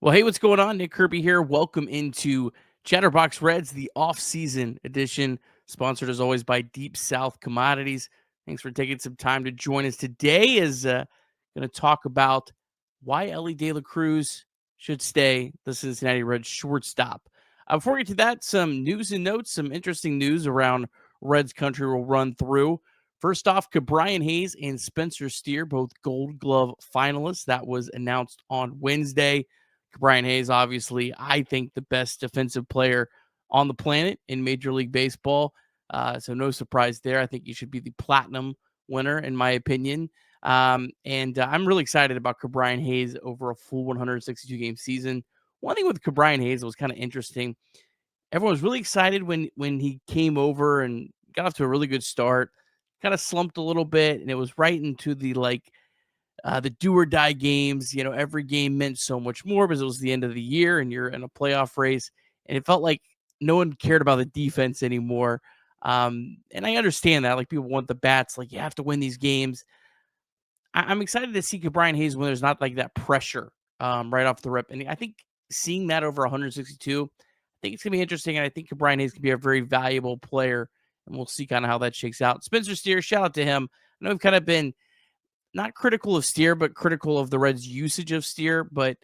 Well, hey, what's going on? Nick Kirby here. Welcome into Chatterbox Reds, the off-season edition, sponsored as always by Deep South Commodities. Thanks for taking some time to join us today. Is going to talk about why Elly De La Cruz should stay the Cincinnati Reds shortstop. Before we get to that, some news and notes, some interesting news around Reds country we'll run through. First off, Brian Hayes and Spencer Steer, both Gold Glove finalists. That was announced on Wednesday. Brian Hayes, obviously, I think the best defensive player on the planet in Major League Baseball. So no surprise there. I think he should be the platinum winner, in my opinion. And I'm really excited about Brian Hayes over a full 162 game season. One thing with Brian Hayes was kind of interesting. Everyone was really excited when he came over and got off to a really good start. Kind of slumped a little bit, and it was right into the do or die games. Every game meant so much more because it was the end of the year and you're in a playoff race. And it felt like no one cared about the defense anymore. And I understand that. Like, people want the bats. Like, you have to win these games. I'm excited to see Brian Hayes when there's not like that pressure right off the rip. And I think seeing that over 162, I think it's going to be interesting. And I think Brian Hayes can be a very valuable player. And we'll see kind of how that shakes out. Spencer Steer, shout out to him. I know we've kind of been not critical of Steer, but critical of the Reds' usage of Steer. But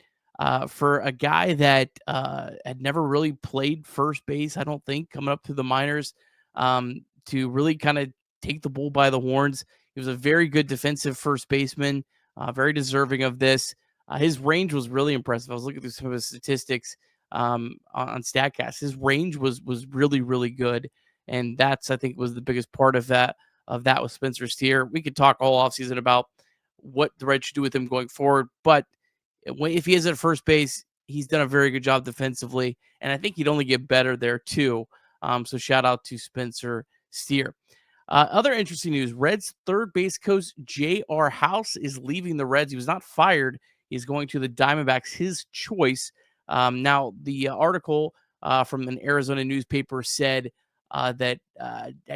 for a guy that had never really played first base, I don't think, coming up through the minors, to really kind of take the bull by the horns. He was a very good defensive first baseman, very deserving of this. His range was really impressive. I was looking through some of his statistics on StatCast. His range was really, really good. And that's, I think, was the biggest part of that with Spencer Steer. We could talk all offseason about what the Reds should do with him going forward. But if he is at first base, he's done a very good job defensively. And I think he'd only get better there too. So shout out to Spencer Steer. Other interesting news, Reds third base coach J.R. House is leaving the Reds. He was not fired. He's going to the Diamondbacks, his choice. Now, the article from an Arizona newspaper said that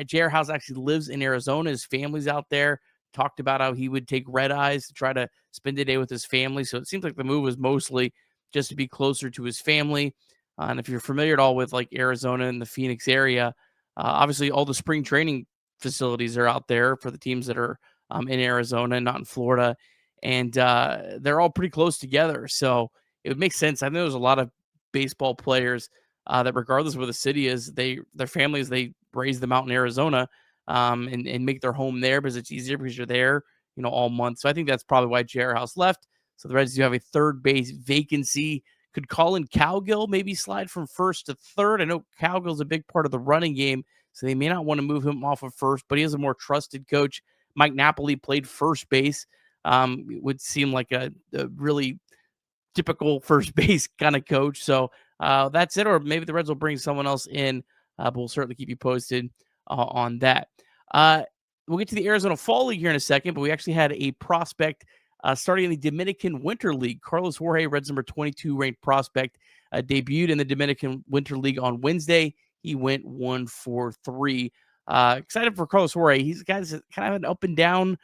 J.R. House actually lives in Arizona. His family's out there. Talked about how he would take red eyes to try to spend the day with his family. So it seems like the move was mostly just to be closer to his family. And if you're familiar at all with like Arizona and the Phoenix area, obviously all the spring training facilities are out there for the teams that are in Arizona and not in Florida. And they're all pretty close together. So it would make sense. I know there's a lot of baseball players that regardless of where the city is, their families, they raise them out in Arizona. And make their home there because it's easier because you're there, all month. So I think that's probably why J.R. House left. So the Reds do have a third base vacancy. Could Colin Cowgill maybe slide from first to third? I know Cowgill's a big part of the running game, so they may not want to move him off of first, but he is a more trusted coach. Mike Napoli played first base. It would seem like a really typical first base kind of coach. So that's it. Or maybe the Reds will bring someone else in, but we'll certainly keep you posted on that. We'll get to the Arizona Fall League here in a second, but we actually had a prospect starting in the Dominican Winter League. Carlos Jorge, Reds number 22 ranked prospect, debuted in the Dominican Winter League on Wednesday. He went 1-for-3. Excited for Carlos Jorge. He's a guy that's kind of an up and down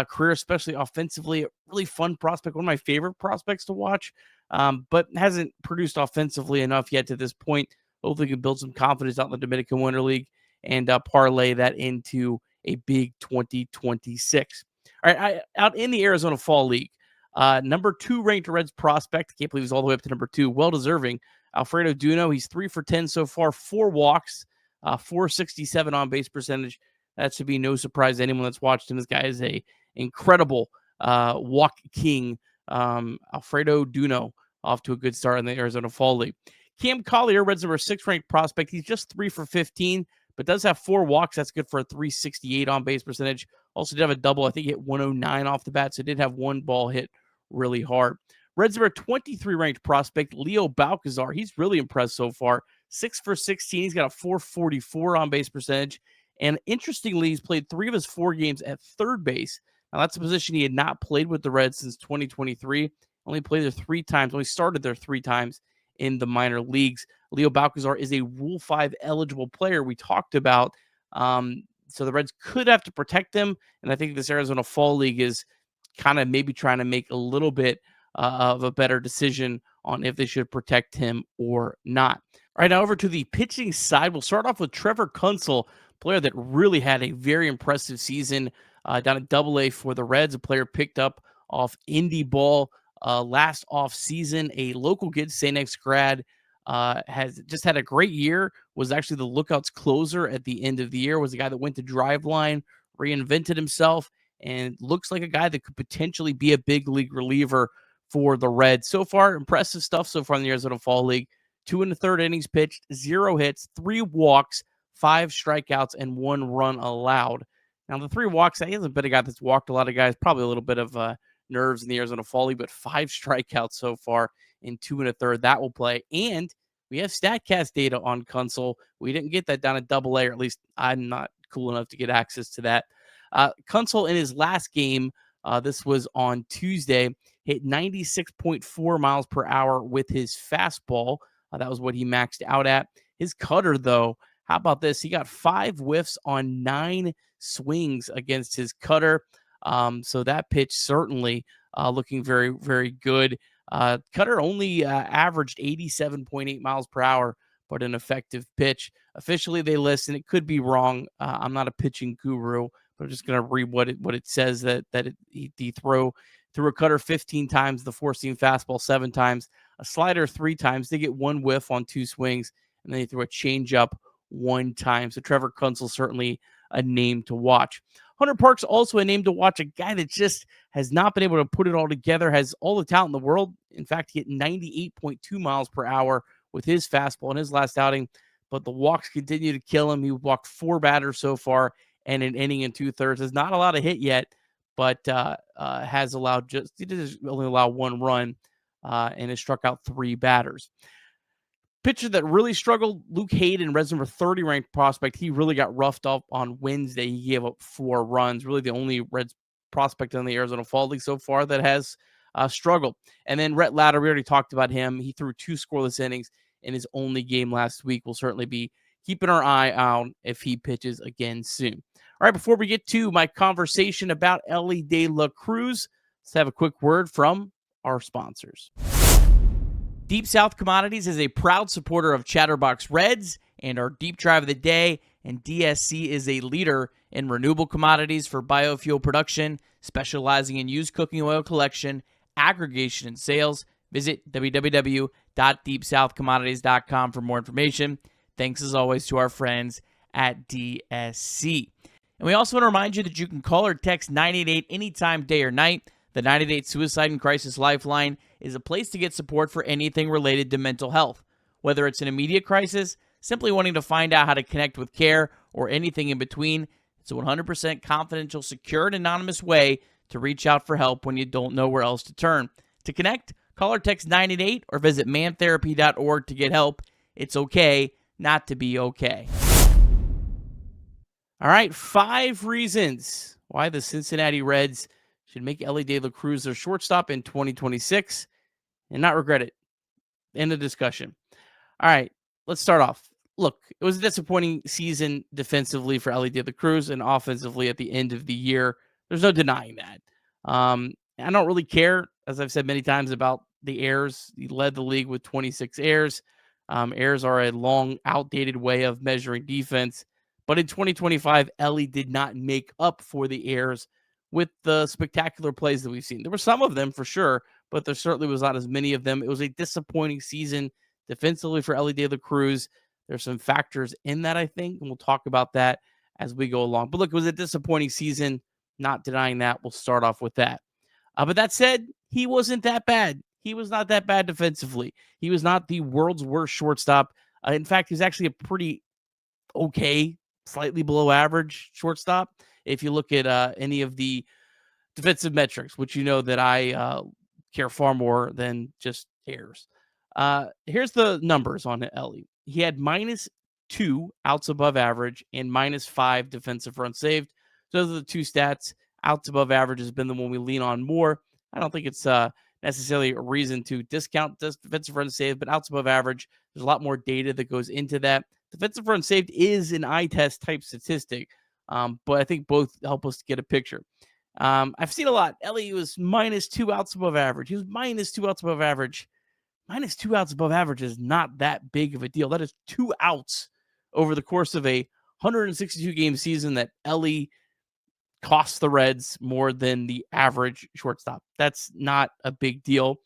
career, especially offensively. A really fun prospect, one of my favorite prospects to watch, but hasn't produced offensively enough yet to this point. Hopefully, he can build some confidence out in the Dominican Winter League and parlay that into a big 2026. All right, out in the Arizona Fall League, number 2 ranked Reds prospect. Can't believe he's all the way up to number 2. Well deserving. Alfredo Duno. He's 3 for 10 so far, 4 walks, 467 on base percentage. That should be no surprise to anyone that's watched him. This guy is a incredible walk king. Alfredo Duno off to a good start in the Arizona Fall League. Cam Collier, Reds number 6 ranked prospect. He's just 3 for 15, but does have 4 walks. That's good for a 368 on base percentage. Also did have a double. I think he hit 109 off the bat, so did have one ball hit really hard. Reds number 23 ranked prospect, Leo Balcazar. He's really impressed so far. 6 for 16. He's got a 444 on base percentage. And interestingly, he's played 3 of his 4 games at third base. Now, that's a position he had not played with the Reds since 2023. Only played there 3 times. Only started there 3 times in the minor leagues. Leo Balcazar is a Rule 5 eligible player we talked about. So the Reds could have to protect him. And I think this Arizona Fall League is kind of maybe trying to make a little bit of a better decision on if they should protect him or not. All right, now over to the pitching side. We'll start off with Trevor Kunsel, player that really had a very impressive season down at Double-A for the Reds, a player picked up off indie ball last offseason. A local kid, St. X grad, has just had a great year, was actually the Lookouts closer at the end of the year, was a guy that went to Driveline, reinvented himself, and looks like a guy that could potentially be a big league reliever for the Reds. So far, impressive stuff so far in the Arizona Fall League. 2 1/3 innings pitched, 0 hits, 3 walks, 5 strikeouts, and 1 run allowed. Now, the 3 walks, he hasn't been a guy that's walked a lot of guys, probably a little bit of nerves in the Arizona Fall League, but 5 strikeouts so far in 2 1/3. That will play. And we have StatCast data on Kunsel. We didn't get that down at Double-A, or at least I'm not cool enough to get access to that. Kunsel in his last game, this was on Tuesday, hit 96.4 miles per hour with his fastball. That was what he maxed out at. His cutter, though, how about this? He got 5 whiffs on 9 swings against his cutter. So that pitch certainly looking very, very good. Cutter only averaged 87.8 miles per hour, but an effective pitch. Officially, they list, and it could be wrong. I'm not a pitching guru, but I'm just going to read what it says, he threw a cutter 15 times, the four-seam fastball 7 times, a slider 3 times. They get 1 whiff on 2 swings, and then he threw a changeup 1 time. So Trevor Kunsel, certainly a name to watch. Hunter Park's also a name to watch, a guy that just has not been able to put it all together, has all the talent in the world. In fact, he hit 98.2 miles per hour with his fastball in his last outing, but the walks continue to kill him. He walked 4 batters so far and an inning and 2/3. Has not allowed a hit yet, but has allowed he did only allow 1 run and has struck out 3 batters. Pitcher that really struggled, Luke Hayden, Reds number 30 ranked prospect. He really got roughed up on Wednesday. He gave up 4 runs. Really the only Reds prospect in the Arizona Fall League so far that has struggled. And then Rhett Lowder, we already talked about him. He threw 2 scoreless innings in his only game last week. We'll certainly be keeping our eye out if he pitches again soon. All right, before we get to my conversation about Elly De La Cruz, let's have a quick word from our sponsors. Deep South Commodities is a proud supporter of Chatterbox Reds and our Deep Drive of the Day, and DSC is a leader in renewable commodities for biofuel production, specializing in used cooking oil collection, aggregation, and sales. Visit www.deepsouthcommodities.com for more information. Thanks as always to our friends at DSC. And we also want to remind you that you can call or text 988 anytime, day or night. The 988 Suicide and Crisis Lifeline is a place to get support for anything related to mental health. Whether it's an immediate crisis, simply wanting to find out how to connect with care, or anything in between, it's a 100% confidential, secure, and anonymous way to reach out for help when you don't know where else to turn. To connect, call or text 988 or visit mantherapy.org to get help. It's okay not to be okay. All right, 5 reasons why the Cincinnati Reds should make Elly De La Cruz their shortstop in 2026 and not regret it. End of discussion. All right, let's start off. Look, it was a disappointing season defensively for Elly De La Cruz and offensively at the end of the year. There's no denying that. I don't really care, as I've said many times, about the errors. He led the league with 26 errors. Errors are a long, outdated way of measuring defense. But in 2025, Elly did not make up for the errors with the spectacular plays that we've seen. There were some of them for sure, but there certainly was not as many of them. It was a disappointing season defensively for Elly De La Cruz. There's some factors in that, I think, and we'll talk about that as we go along. But look, it was a disappointing season, not denying that. We'll start off with that. But that said, he wasn't that bad. He was not that bad defensively. He was not the world's worst shortstop. In fact, he's actually a pretty okay, slightly below average shortstop. If you look at any of the defensive metrics, which you know that I care far more than just errors. Here's the numbers on Elly. He had -2 outs above average and -5 defensive runs saved. Those are the 2 stats. Outs above average has been the one we lean on more. I don't think it's necessarily a reason to discount this defensive runs saved, but outs above average, there's a lot more data that goes into that. Defensive runs saved is an eye test type statistic, but I think both help us get a picture. I've seen a lot. Elly was -2 outs above average. He was -2 outs above average. -2 outs above average is not that big of a deal. That is 2 outs over the course of a 162 game season that Elly costs the Reds more than the average shortstop. That's not a big deal.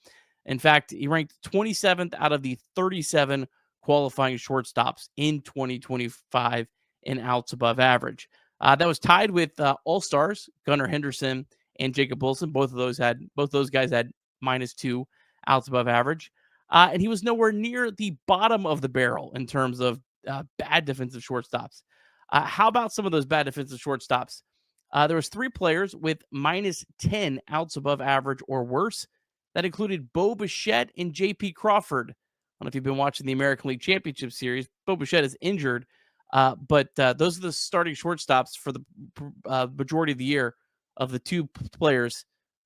In fact, he ranked 27th out of the 37 qualifying shortstops in 2025 in outs above average. That was tied with All-Stars Gunnar Henderson and Jacob Wilson. Both those guys had -2 outs above average. And he was nowhere near the bottom of the barrel in terms of bad defensive shortstops. How about some of those bad defensive shortstops? There was 3 players with -10 outs above average or worse. That included Bo Bichette and J.P. Crawford. I don't know if you've been watching the American League Championship Series. Bo Bichette is injured, but those are the starting shortstops for the majority of the year of the 2 players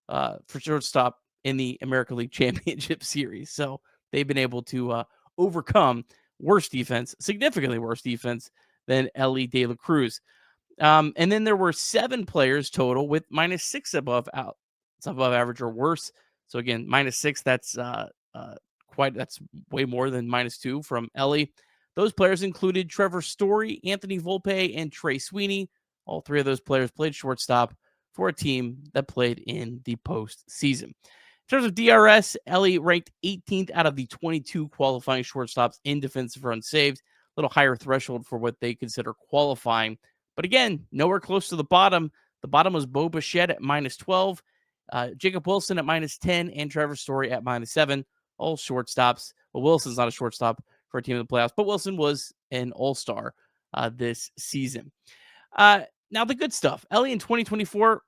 for shortstop in the American League Championship Series. So they've been able to overcome worse defense, significantly worse defense than Elly De La Cruz. And then there were 7 players total with -6 above average or worse. So again, -6, that's that's way more than -2 from Elly. Those players included Trevor Story, Anthony Volpe, and Trey Sweeney. All 3 of those players played shortstop for a team that played in the postseason. In terms of DRS, Elly ranked 18th out of the 22 qualifying shortstops in defensive runs saved. A little higher threshold for what they consider qualifying. But again, nowhere close to the bottom. The bottom was Bo Bichette at -12, Jacob Wilson at -10, and Trevor Story at -7. All shortstops. Well, Wilson's not a shortstop for a team in the playoffs, but Wilson was an all-star this season. Now, the good stuff. Elly in 2024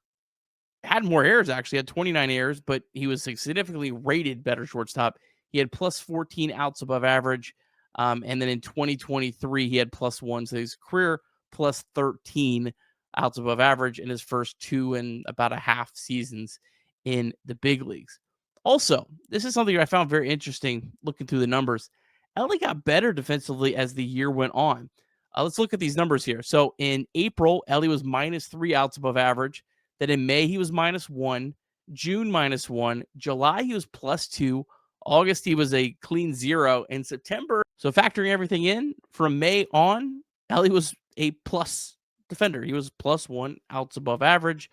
had more errors, actually, had 29 errors, but he was a significantly rated better shortstop. He had +14 outs above average. And then in 2023, he had +1. So his career +13 outs above average in his first 2 and about a half seasons in the big leagues. Also, this is something I found very interesting looking through the numbers. Elly got better defensively as the year went on. Let's look at these numbers here. So in April, Elly was -3 outs above average. Then in May, he was -1. June, -1. July, he was +2. August, he was a clean 0. In September, so factoring everything in, from May on, Elly was a plus defender. He was +1 outs above average.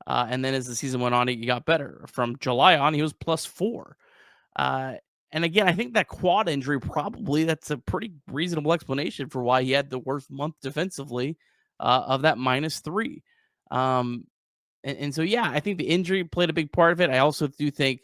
And then as the season went on, he got better. From July on, he was +4. And again, I think that quad injury, probably that's a pretty reasonable explanation for why he had the worst month defensively of that -3. And so, yeah, I think the injury played a big part of it. I also do think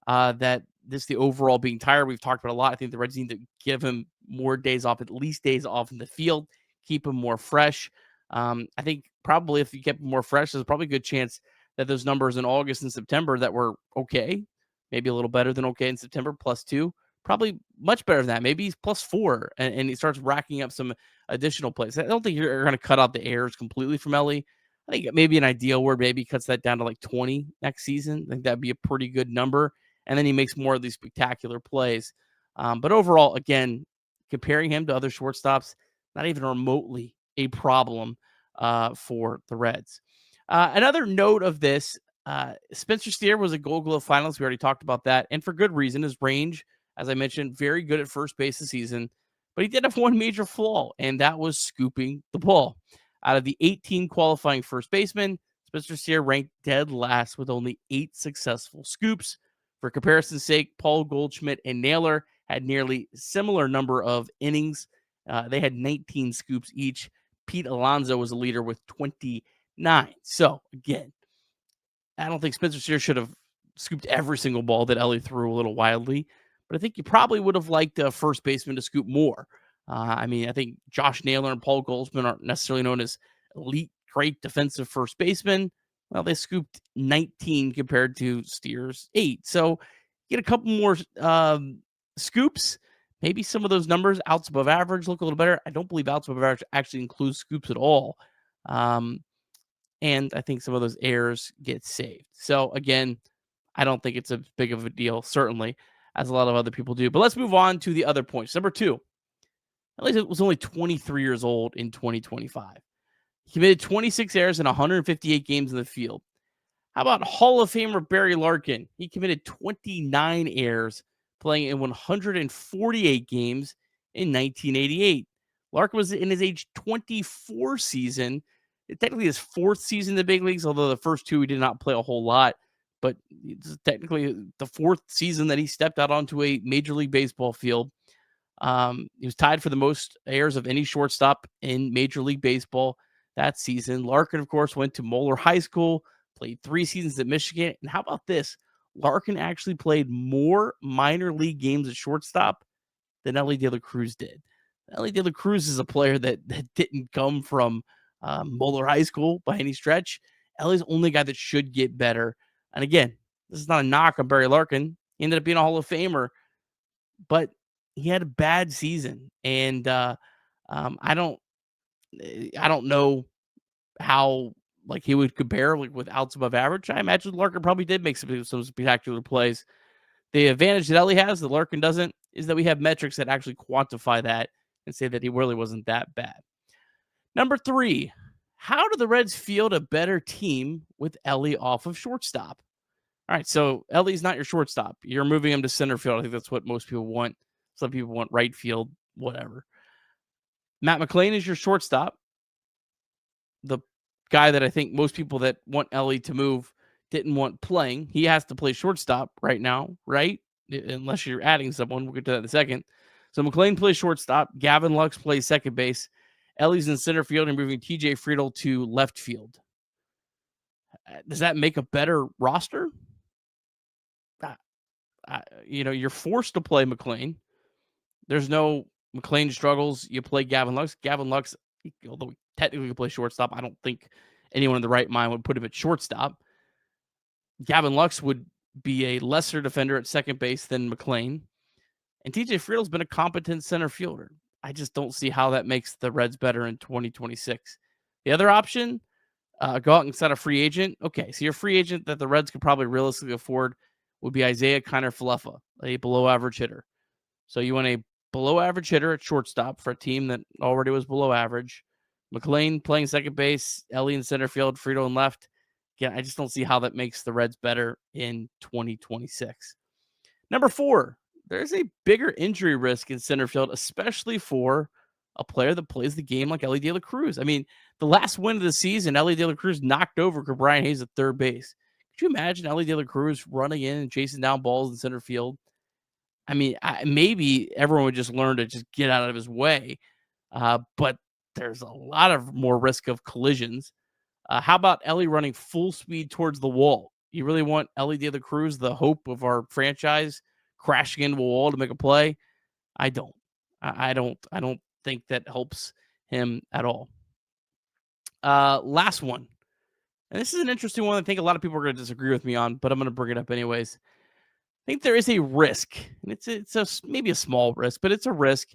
that the overall being tired, we've talked about a lot. I think the Reds need to give him more days off, at least days off in the field, keep him more fresh. I think probably if you kept him more fresh, there's probably a good chance that those numbers in August and September that were okay, maybe a little better than okay in September, +2, probably much better than that. Maybe he's +4 and he starts racking up some additional plays. I don't think you're going to cut out the errors completely from Elly. I think maybe an ideal word maybe cuts that down to like 20 next season. I think that'd be a pretty good number. And then he makes more of these spectacular plays. But overall, again, comparing him to other shortstops, not even remotely a problem for the Reds. Another note of this, Spencer Steer was a Gold Glove finalist. We already talked about that. And for good reason. His range, as I mentioned, very good at first base this season. But he did have one major flaw, and that was scooping the ball. Out of the 18 qualifying first basemen, Spencer Steer ranked dead last with only 8 successful scoops. For comparison's sake, Paul Goldschmidt and Naylor had nearly similar number of innings. They had 19 scoops each. Pete Alonso was a leader with 29. So, again, I don't think Spencer Steer should have scooped every single ball that Elly threw a little wildly, but I think you probably would have liked a first baseman to scoop more. I mean, I think Josh Naylor and Paul Goldschmidt aren't necessarily known as elite, great defensive first basemen. Well, they scooped 19 compared to Steer's 8. So get a couple more scoops. Maybe some of those numbers, outs above average, look a little better. I don't believe outs above average actually includes scoops at all. And I think some of those errors get saved. So again, I don't think it's a big of a deal, certainly, as a lot of other people do. But let's move on to the other points. Number 2, Elly was only 23 years old in 2025. He committed 26 errors in 158 games in the field. How about Hall of Famer Barry Larkin? He committed 29 errors, playing in 148 games in 1988. Larkin was in his age 24 season, technically his fourth season in the big leagues, although the first two he did not play a whole lot. But it's technically the fourth season that he stepped out onto a Major League Baseball field. He was tied for the most errors of any shortstop in Major League Baseball that season. Larkin, of course, went to Moeller High School, played 3 seasons at Michigan. And how about this? Larkin actually played more minor league games at shortstop than Elly De La Cruz did. Elly De La Cruz is a player that didn't come from Moeller High School by any stretch. Ellie's only guy that should get better. And again, this is not a knock on Barry Larkin. He ended up being a Hall of Famer, but he had a bad season, and I don't know how like he would compare like with outs above average. I imagine Larkin probably did make some spectacular plays. The advantage that Elly has that Larkin doesn't is that we have metrics that actually quantify that and say that he really wasn't that bad. Number 3, how do the Reds field a better team with Elly off of shortstop? All right, so Ellie's not your shortstop. You're moving him to center field. I think that's what most people want. Some people want right field, whatever. Matt McLain is your shortstop. The guy that I think most people that want Elly to move didn't want playing. He has to play shortstop right now, right? Unless you're adding someone. We'll get to that in a second. So McLain plays shortstop. Gavin Lux plays second base. Ellie's in center field and moving TJ Friedl to left field. Does that make a better roster? You're forced to play McLain. There's no McLain struggles. You play Gavin Lux. Gavin Lux, although he technically can play shortstop, I don't think anyone in the right mind would put him at shortstop. Gavin Lux would be a lesser defender at second base than McLain. And TJ Friedl's been a competent center fielder. I just don't see how that makes the Reds better in 2026. The other option, go out and set a free agent. Okay, so your free agent that the Reds could probably realistically afford would be Isaiah Kiner-Falefa, a below-average hitter. So you want a below-average hitter at shortstop for a team that already was below average. McLain playing second base, Elly in center field, Friedl in left. Again, I just don't see how that makes the Reds better in 2026. Number 4, there's a bigger injury risk in center field, especially for a player that plays the game like Elly De La Cruz. I mean, the last win of the season, Elly De La Cruz knocked over Brian Hayes at third base. Could you imagine Elly De La Cruz running in and chasing down balls in center field? I mean, maybe everyone would just learn to just get out of his way, but there's a lot of more risk of collisions. How about Elly running full speed towards the wall? You really want Elly De La Cruz, the hope of our franchise, crashing into a wall to make a play? I don't. I don't think that helps him at all. Last one. And this is an interesting one. I think a lot of people are going to disagree with me on, but I'm going to bring it up anyways. I think there is a risk, and it's maybe a small risk, but it's a risk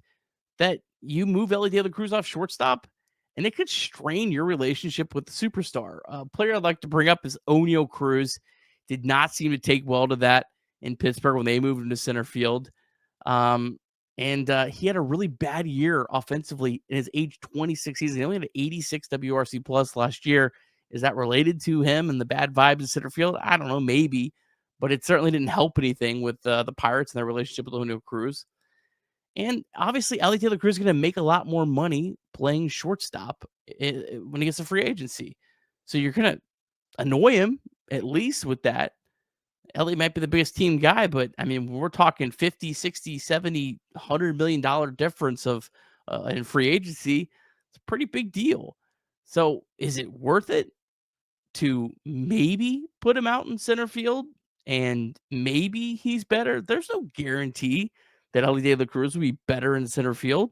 that you move Elly De La Cruz off shortstop, and it could strain your relationship with the superstar. A player I'd like to bring up is Oneil Cruz. Did not seem to take well to that in Pittsburgh when they moved him to center field. And he had a really bad year offensively in his age 26 season. He only had an 86 WRC plus last year. Is that related to him and the bad vibes in center field? I don't know, maybe. But it certainly didn't help anything with the Pirates and their relationship with Oneil Cruz. And obviously, Elly De La Cruz is going to make a lot more money playing shortstop when he gets a free agency. So you're going to annoy him at least with that. Elly might be the biggest team guy, but I mean, we're talking 50, 60, 70, $100 million difference of in free agency. It's a pretty big deal. So is it worth it to maybe put him out in center field and maybe he's better? There's no guarantee that Elly De La Cruz will be better in center field.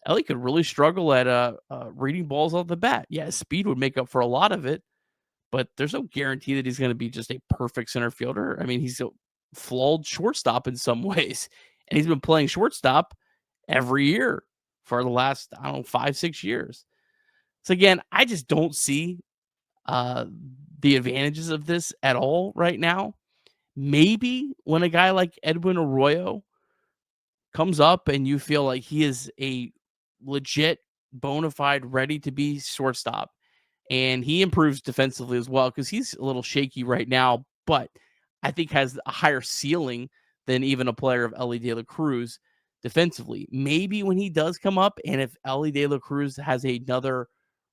Elly could really struggle at reading balls off the bat. Yeah, his speed would make up for a lot of it, but there's no guarantee that he's going to be just a perfect center fielder. I mean, he's a flawed shortstop in some ways, and he's been playing shortstop every year for the last, 5, 6 years. So again, I just don't see the advantages of this at all right now. Maybe when a guy like Edwin Arroyo comes up and you feel like he is a legit, bona fide, ready to be shortstop, and he improves defensively as well because he's a little shaky right now, but I think has a higher ceiling than even a player of Elly De La Cruz defensively. Maybe when he does come up, and if Elly De La Cruz has another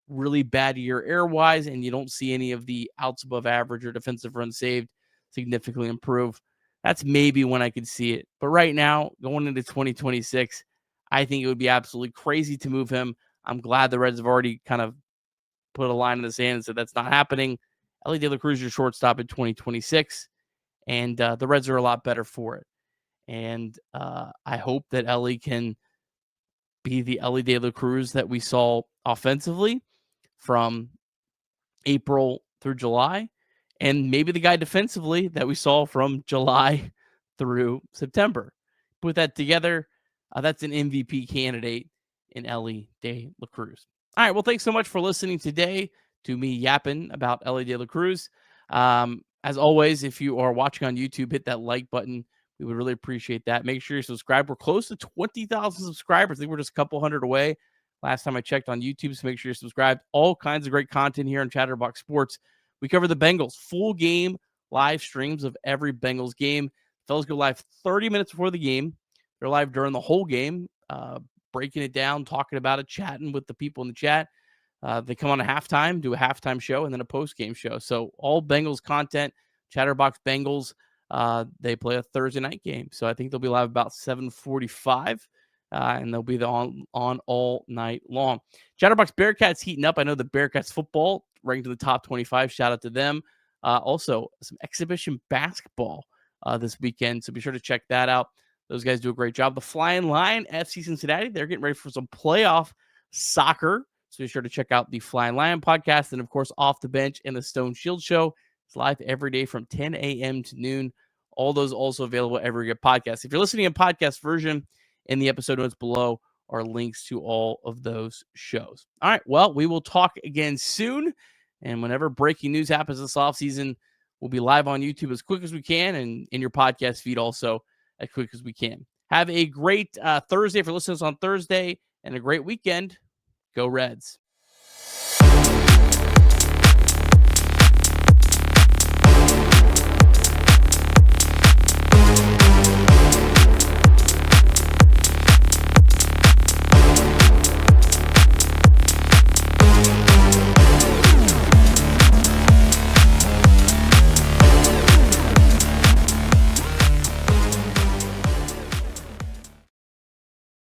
really bad year air-wise, and you don't see any of the outs above average or defensive runs saved significantly improve, that's maybe when I could see it. But right now, going into 2026, I think it would be absolutely crazy to move him. I'm glad the Reds have already kind of put a line in the sand and said that's not happening. Elly De La Cruz, your shortstop in 2026, and the Reds are a lot better for it. And I hope that Elly can be the Elly De La Cruz that we saw offensively from April through July, and maybe the guy defensively that we saw from July through September. Put that together, that's an MVP candidate in Elly De La Cruz. All right, well, thanks so much for listening today to me yapping about Elly De La Cruz. As always, if you are watching on YouTube, hit that like button. We would really appreciate that. Make sure you subscribe. We're close to 20,000 subscribers. I think we're just a couple hundred away last time I checked on YouTube, so make sure you're subscribed. All kinds of great content here on Chatterbox Sports. We cover the Bengals, full game live streams of every Bengals game. Fellas go live 30 minutes before the game. They're live during the whole game, breaking it down, talking about it, chatting with the people in the chat. They come on a halftime, do a halftime show, and then a post-game show. So all Bengals content, Chatterbox Bengals. They play a Thursday night game. So I think they'll be live about 7:45. And they'll be on all night long. Chatterbox Bearcats heating up. I know the Bearcats football ranked in the top 25. Shout out to them. Also, some exhibition basketball this weekend, so be sure to check that out. Those guys do a great job. The Flying Lion FC Cincinnati, they're getting ready for some playoff soccer, so be sure to check out the Flying Lion podcast. And, of course, Off the Bench and the Stone Shield Show. It's live every day from 10 a.m. to noon. All those also available every podcast. If you're listening in podcast version, in the episode notes below are links to all of those shows. All right, well, we will talk again soon. And whenever breaking news happens this offseason, we'll be live on YouTube as quick as we can, and in your podcast feed also as quick as we can. Have a great Thursday for listeners on Thursday, and a great weekend. Go Reds.